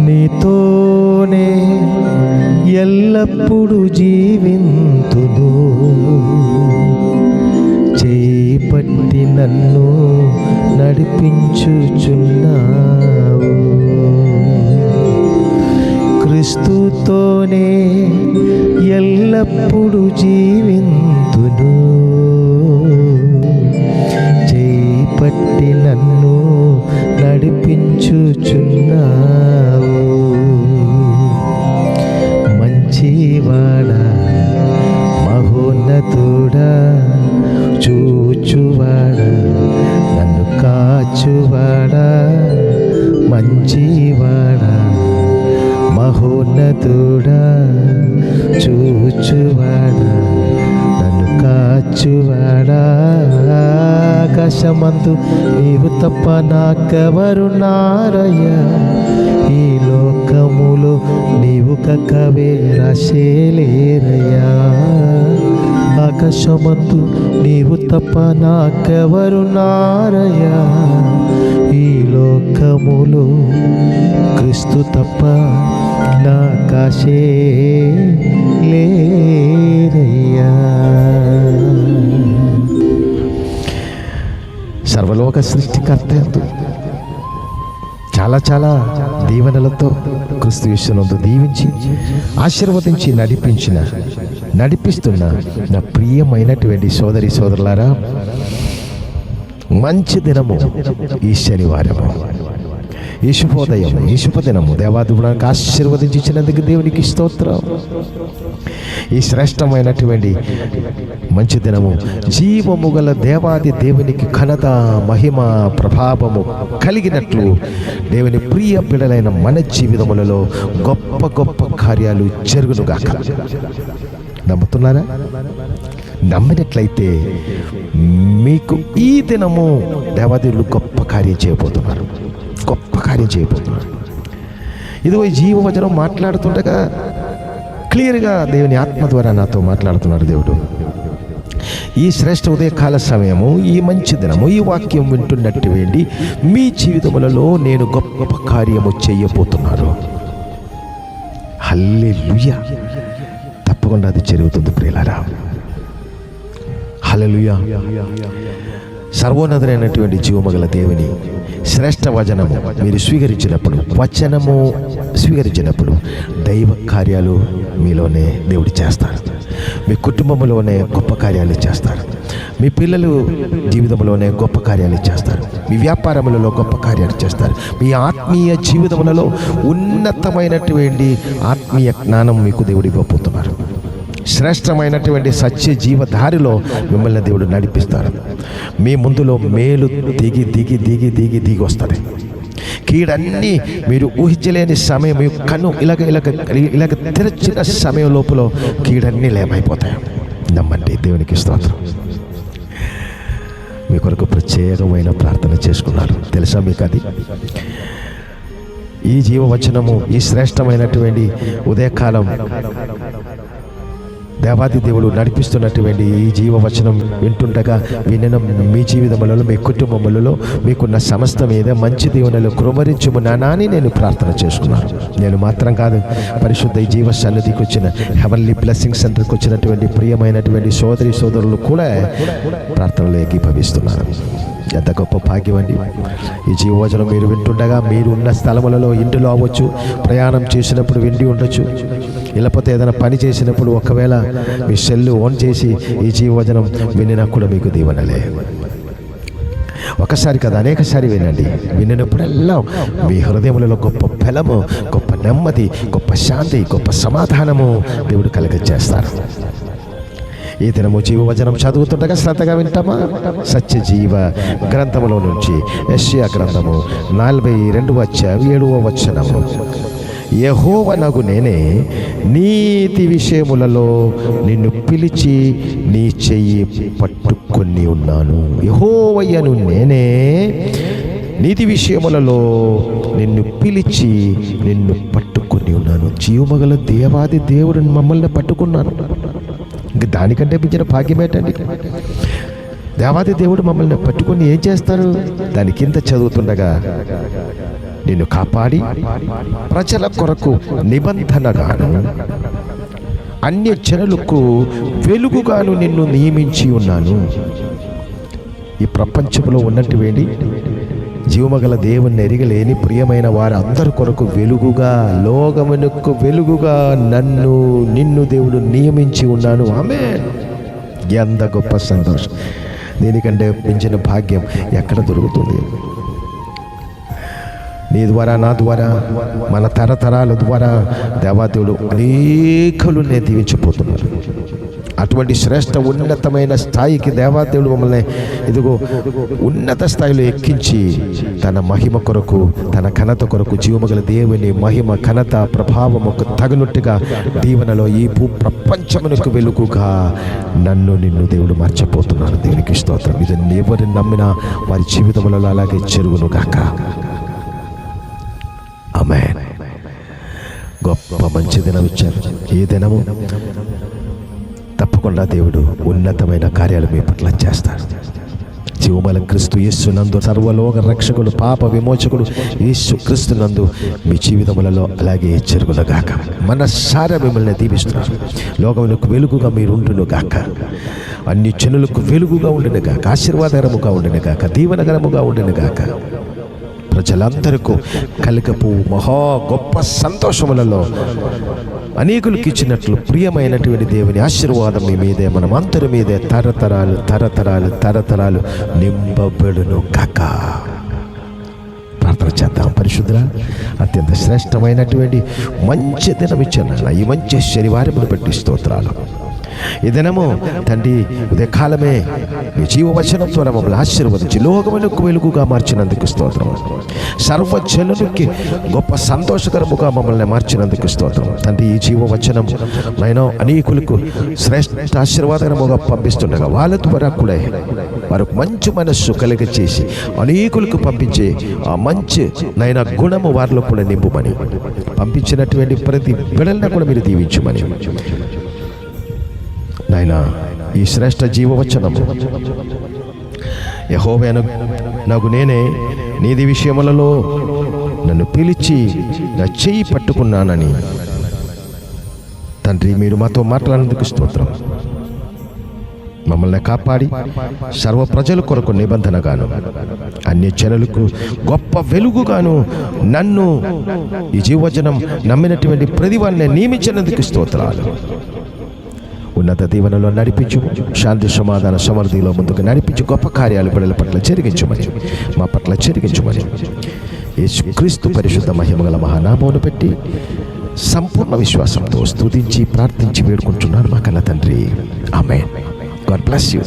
నీతోనే ఎల్లప్పుడూ జీవింతును, చేపట్టి నన్ను నడిపించుచున్నావు. క్రీస్తుతోనే ఎల్లప్పుడూ జీవింతును, చేపట్టి నన్ను నడిపించుచున్నావు. మంచివాడా, మహోన్నతుడా, చూచువాడా, నన్ను కాచువాడా, మంచివాడా, మహోన్నతుడా, చూచువాడా, నన్ను కాచువాడా. ఆకాశమందు నీవు తప్ప నాకెవరున్నారయ్యా, ఈ లోకములో నీవు కక్కవే రాసేలేరయ్యా. ఆకాశమందు నీవు తప్ప నాకెవరున్నారయ్యా, ఈ లోకములో క్రీస్తు తప్ప నాకాశే లేరయ్యా. సర్వలోక సృష్టికర్త చాలా దీవెనలతో క్రీస్తు యేసునందు దీవించి ఆశీర్వదించి నడిపిస్తున్న నా ప్రియమైనటువంటి సోదరి సోదరులారా, మంచి దినము ఈ శనివారము, ఈ శుభోదయం, ఈ శుభదినము దేవాదేవునికి ఆశీర్వదించినందుకు దేవునికి స్తోత్రం. ఈ శ్రేష్టమైనటువంటి మంచి దినము జీవము గల దేవాది దేవునికి ఘనత, మహిమ, ప్రభావము కలిగినట్లు దేవుని ప్రియ బిడ్డలైన మన జీవితములలో గొప్ప గొప్ప కార్యాలు జరుగునుగాక. నమ్ముతున్నారా? నమ్మినట్లయితే మీకు ఈ దినము దేవాదేవులు గొప్ప కార్యం చేయబోతున్నారు. ఇదిగో ఈ జీవవచనం మాట్లాడుతుండగా క్లియర్గా దేవుని ఆత్మ ద్వారా నాతో మాట్లాడుతున్నాడు దేవుడు. ఈ శ్రేష్ఠ ఉదయకాల సమయము, ఈ మంచి దినము, ఈ వాక్యం వింటున్నటువంటి మీ జీవితములలో నేను గొప్ప కార్యము చేయబోతున్నాను. హల్లెలూయా. తప్పకుండా అది జరుగుతుంది ప్రియులారా. హల్లెలూయా. సర్వోన్నతుడైనటువంటి జీవమగల దేవుని శ్రేష్ఠ వచనము మీరు స్వీకరించినప్పుడు దైవ కార్యాలు మీలోనే దేవుడు చేస్తారు. మీ కుటుంబంలోనే గొప్ప కార్యాలు చేస్తారు. మీ పిల్లలు జీవితంలోనే గొప్ప కార్యాలు చేస్తారు. మీ వ్యాపారములలో గొప్ప కార్యాలు చేస్తారు. మీ ఆత్మీయ జీవితములలో ఉన్నతమైనటువంటి ఆత్మీయ జ్ఞానం మీకు దేవుడు ఇవ్వబోతున్నారు. శ్రేష్టమైనటువంటి సత్య జీవధారిలో మిమ్మల్ని దేవుడు నడిపిస్తారు. మీ ముందులో మేలు దిగి దిగి దిగి దిగి దిగి వస్తుంది. కీడన్నీ మీరు ఊహించలేని సమయం, మీ కన్ను ఇలాగ తెరచిన సమయం లోపల కీడన్నీ లేమైపోతాయి. నమ్మండి. దేవునికి స్తోత్రం. మీ కొరకు ప్రత్యేకమైన ప్రార్థన చేసుకున్నారు. తెలుసా మీకు అది? ఈ జీవవచనము, ఈ శ్రేష్టమైనటువంటి ఉదయకాలం దేవాది దేవుడు నడిపిస్తున్నటువంటి ఈ జీవవచనం వింటుండగా వినిన మీ జీవితములలో, మీ కుటుంబములలో మీకున్న సమస్త మీద మంచి దీవెనలు కృమరించుము నానా అని నేను ప్రార్థన చేసుకున్నాను. నేను మాత్రం కాదు, పరిశుద్ధ ఈ జీవ సన్నిధికి వచ్చిన హెవెన్లీ బ్లెస్సింగ్ సెంటర్కి వచ్చినటువంటి ప్రియమైనటువంటి సోదరి సోదరులు కూడా ప్రార్థనలో ఏకీభవిస్తున్నారు. ఎంత గొప్ప భాగ్యం అండి. ఈ జీవవచనం మీరు వింటుండగా మీరు ఉన్న స్థలములలో, ఇంటిలో అవ్వచ్చు, ప్రయాణం చేసినప్పుడు విండి ఉండొచ్చు, లేకపోతే ఏదైనా పని చేసినప్పుడు ఒకవేళ మీ సెల్లు ఆన్ చేసి ఈ జీవవచనం వినినా కూడా మీకు దీవెనలే. ఒకసారి కదా, అనేకసారి వినండి. వినినప్పుడల్లా మీ హృదయములలో గొప్ప బలము, గొప్ప నెమ్మది, గొప్ప శాంతి, గొప్ప సమాధానము దేవుడు కలుగజేస్తారు. ఈ దినము జీవవచనం చదువుతుండగా శ్రద్ధగా వింటామా? సత్య జీవ గ్రంథములో నుంచి యెషయా గ్రంథము 42:7 యెహోవానగు నేనే నీతి విషయములలో నిన్ను పిలిచి నీ చెయ్యి పట్టుకొని ఉన్నాను. యెహోవయ్యను నేనే నీతి విషయములలో నిన్ను పిలిచి నిన్ను పట్టుకొని ఉన్నాను. జీవమగల దేవాది దేవుడిని మమ్మల్ని పట్టుకున్నాను. ఇంక దానికంటే మించిన భాగ్యం ఏంటండి? దేవాది దేవుడు మమ్మల్ని పట్టుకొని ఏం చేస్తారు? దాని కింద చదువుతుండగా, నిన్ను కాపాడి ప్రజల కొరకు నిబంధనగాను అన్య జనులకు వెలుగుగాను నిన్ను నియమించి ఉన్నాను. ఈ ప్రపంచంలో ఉన్నటువంటి జీవమగల దేవుణ్ణి ఎరగలేని ప్రియమైన వారు అందరి కొరకు వెలుగుగా, లోకమునకు వెలుగుగా నిన్ను దేవుడు నియమించి ఉన్నాను. ఆమేన్. ఎంత గొప్ప సంతోషం! దీనికంటే పెంచిన భాగ్యం ఎక్కడ దొరుకుతుంది? నీ ద్వారా, నా ద్వారా, మన తరతరాల ద్వారా దేవాదేవుడు అనేకులు దీవించిపోతున్నారు. అటువంటి శ్రేష్ఠ ఉన్నతమైన స్థాయికి దేవాదేవుడు మమ్మల్ని ఇదిగో ఉన్నత స్థాయిలో ఎక్కించి తన మహిమ కొరకు, తన ఘనత కొరకు, జీవమగల దేవుని మహిమ, ఘనత, ప్రభావముకు తగినట్టుగా దీవెనలో ఈ ప్రపంచమునకు వెలుగుగా నిన్ను దేవుడు మార్చిపోతున్నాడు. దేవునికి స్తోత్రం. ఇది ఎవరిని నమ్మినా వారి జీవితములలో అలాగే జరుగును గాక. ఆమేన్. గొప్ప మంచి దినం ఇచ్చారు. ఈ దినము తప్పకుండా దేవుడు ఉన్నతమైన కార్యాలు మీ పట్ల చేస్తారు. జీవమల క్రీస్తు యేసునందు సర్వలోక రక్షకుడు, పాప విమోచకుడు యేసు క్రీస్తునందు మీ జీవితములలో అలాగే జరుగునుగాక. మనసారా మిమ్మల్ని దీవిస్తున్నారు. లోకములకు వెలుగుగా మీరు ఉండును గాక. అన్ని జనులకు వెలుగుగా ఉండును గాక. ఆశీర్వాదకరముగా ఉండును గాక. దీవెనకరముగా ఉండును గాక. ప్రజలందరికీ కలగపు మహా గొప్ప సంతోషములలో అనేకులకు ఇచ్చినట్లు ప్రియమైనటువంటి దేవుని ఆశీర్వాదం మీ మీదే, మనం అందరి మీదే తరతరాలు తరతరాలు తరతరాలు నింపబడును కాక. ప్రార్థన చేద్దాం. పరిశుద్ధుడా, అత్యంత శ్రేష్టమైనటువంటి మంచి దినం ఇచ్చాను. ఈ మంచి శనివారమును బట్టి స్తోత్రాలు. ఈ దినము తండ్రి ఉదయకాలమే మీ జీవవచనం ద్వారా మమ్మల్ని ఆశీర్వదించి లోకమునకు వెలుగుగా మార్చినందుకు స్తోత్రం. సర్వజనునికి గొప్ప సంతోషకరముగా మమ్మల్ని మార్చినందుకు స్తోత్రం. తండ్రి, ఈ జీవవచనం నేను అనేకులకు శ్రేష్ఠ ఆశీర్వాదకరముగా పంపిస్తుండగా వాళ్ళ ద్వారా కూడా వారికి మంచి మనస్సు కలిగ చేసి అనేకులకు పంపించే ఆ మంచి నైనా గుణము వారిలో కూడా నింపుమని, పంపించినటువంటి ప్రతి బిడ్డలను కూడా మీరు దీవించమని నాయనా, ఈ శ్రేష్ఠ జీవవచనము యెహోవా నాకు నేనే నీది విషయములలో నన్ను పిలిచి నా చెయ్యి పట్టుకున్నానని తండ్రి మీరు మాతో మాట్లాడినందుకు స్తోత్రం. మమ్మల్ని కాపాడి సర్వ ప్రజల కొరకు నిబంధనగాను అన్ని జనులకు గొప్ప వెలుగుగాను నన్ను ఈ జీవవచనం నమ్మినటువంటి ప్రతి వారిని నియమించినందుకు స్తోత్రాలు. ఉన్నత దీవెనలో నడిపించు, శాంతి సమాధాన సమృద్ధిలో ముందుకు నడిపించు, గొప్ప కార్యాలు బిడ్డల పట్ల జరిగించమని, మా పట్ల జరిగించమని యేసుక్రీస్తు పరిశుద్ధ మహిమగల మహానామమును పెట్టి సంపూర్ణ విశ్వాసంతో స్తుతించి ప్రార్థించి వేడుకుంటున్నాను మా కన్న తండ్రి. ఆమేన్. God bless you.